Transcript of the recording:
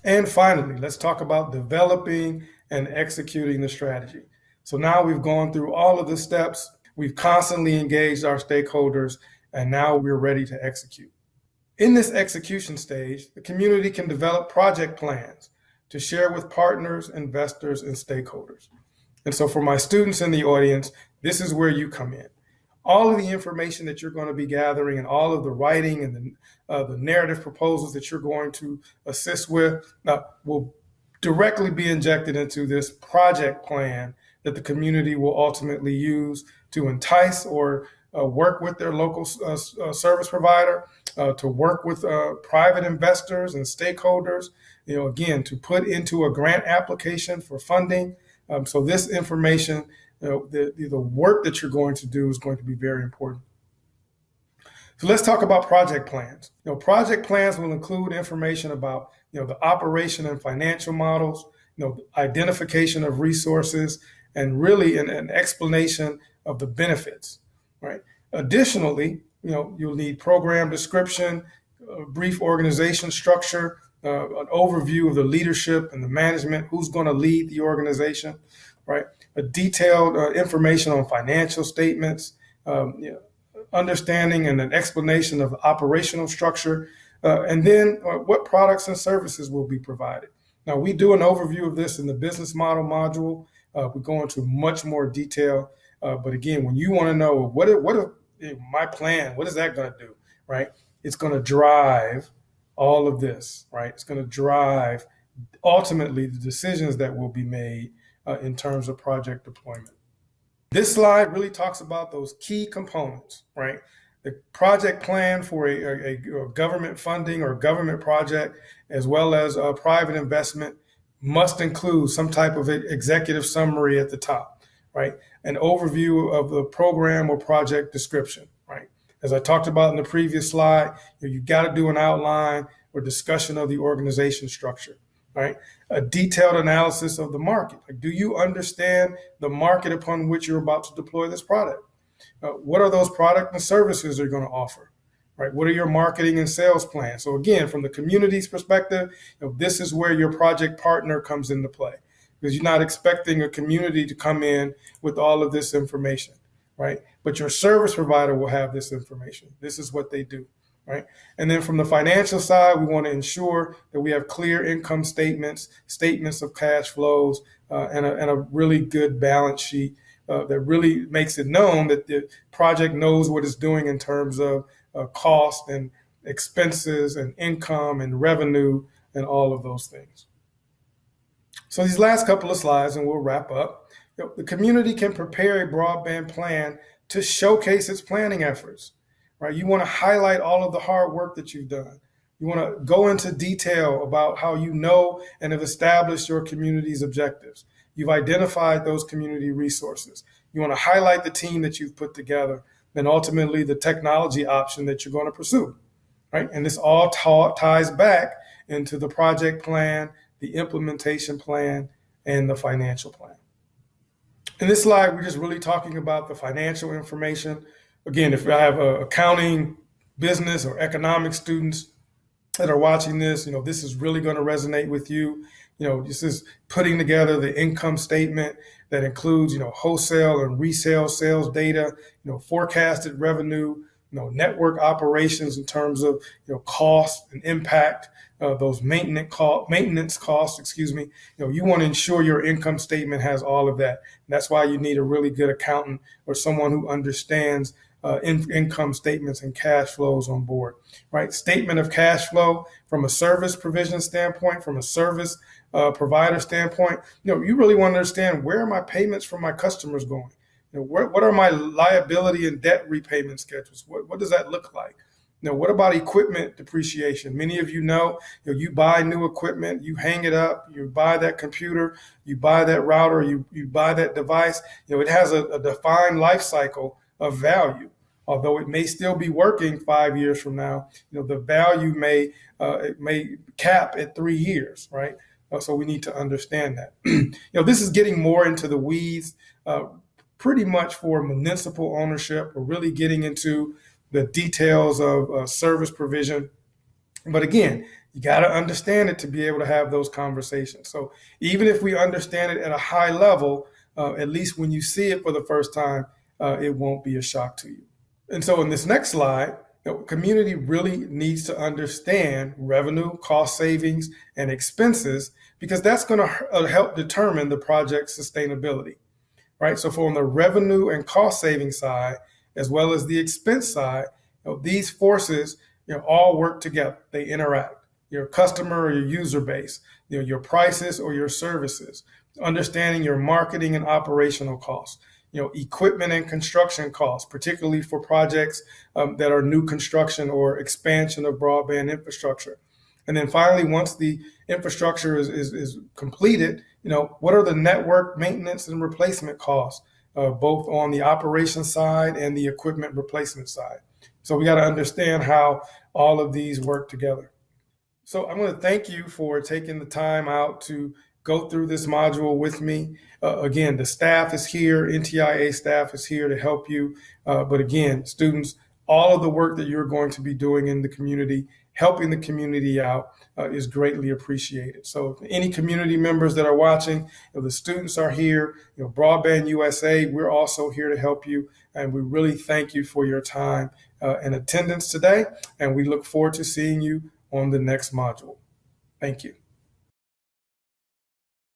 And finally, let's talk about developing and executing the strategy. So now we've gone through all of the steps, we've constantly engaged our stakeholders, and now we're ready to execute. In this execution stage, the community can develop project plans to share with partners, investors, and stakeholders. And so for my students in the audience, this is where you come in. All of the information that you're going to be gathering and all of the writing and the narrative proposals that you're going to assist with will directly be injected into this project plan that the community will ultimately use to entice or work with their local service provider, to work with private investors and stakeholders, again, to put into a grant application for funding. So this information, the work that you're going to do is going to be very important. So let's talk about project plans. Project plans will include information about, the operation and financial models, identification of resources, and really an explanation of the benefits, right? Additionally, you'll need program description, brief organization structure, an overview of the leadership and the management, who's going to lead the organization, right? A detailed information on financial statements, understanding and an explanation of the operational structure, and then what products and services will be provided. Now, we do an overview of this in the business model module. We go into much more detail, but again, when you want to know what my plan, what is that going to do, right? It's going to drive all of this, right? It's going to drive ultimately the decisions that will be made in terms of project deployment. This slide really talks about those key components, right? The project plan for a government funding or government project, as well as a private investment, must include some type of executive summary at the top, right? An overview of the program or project description, right? As I talked about in the previous slide, you've got to do an outline or discussion of the organization structure, right? A detailed analysis of the market. Like, do you understand the market upon which you're about to deploy this product? What are those products and services you're going to offer, right? What are your marketing and sales plans? So again, from the community's perspective, this is where your project partner comes into play, because you're not expecting a community to come in with all of this information, right? But your service provider will have this information. This is what they do, right? And then from the financial side, we want to ensure that we have clear income statements, statements of cash flows, and a really good balance sheet that really makes it known that the project knows what it's doing in terms of cost and expenses and income and revenue and all of those things. So these last couple of slides, and we'll wrap up. The community can prepare a broadband plan to showcase its planning efforts, right? You want to highlight all of the hard work that you've done. You want to go into detail about how you know and have established your community's objectives. You've identified those community resources. You want to highlight the team that you've put together, and ultimately the technology option that you're going to pursue, right? And this all ties back into the project plan, the implementation plan, and the financial plan. In this slide, we're just really talking about the financial information. Again, if I have accounting, business, or economic students that are watching this, this is really going to resonate with you. This is putting together the income statement that includes, wholesale and resale sales data, forecasted revenue, network operations in terms of, cost and impact, those maintenance costs, you want to ensure your income statement has all of that. And that's why you need a really good accountant or someone who understands income statements and cash flows on board, right? Statement of cash flow from a service provision standpoint, from a service provider standpoint, you really want to understand, where are my payments from my customers going? What are my liability and debt repayment schedules? What does that look like? What about equipment depreciation? Many of you know, you buy new equipment, you hang it up, you buy that computer, you buy that router, you buy that device. It has a defined life cycle of value. Although it may still be working 5 years from now, the value may cap at 3 years, right? So we need to understand that. This is getting more into the weeds, pretty much for municipal ownership. We're really getting into the details of service provision. But again, You got to understand it to be able to have those conversations. So even if we understand it at a high level, at least when you see it for the first time, it won't be a shock to you. And so in this next slide, community really needs to understand revenue, cost savings, and expenses, because that's going to help determine the project's sustainability, right? So from the revenue and cost saving side, as well as the expense side, these forces, all work together. They interact. Your customer or your user base, your prices or your services, understanding your marketing and operational costs, equipment and construction costs, particularly for projects that are new construction or expansion of broadband infrastructure. And then finally, once the infrastructure is completed, what are the network maintenance and replacement costs, both on the operation side and the equipment replacement side. So we got to understand how all of these work together. So I want to thank you for taking the time out to go through this module with me. Again, the staff is here, NTIA staff is here to help you. But again, students, all of the work that you're going to be doing in the community, helping the community out, is greatly appreciated. So if any community members that are watching, if the students are here, Broadband USA, we're also here to help you. And we really thank you for your time and attendance today. And we look forward to seeing you on the next module. Thank you.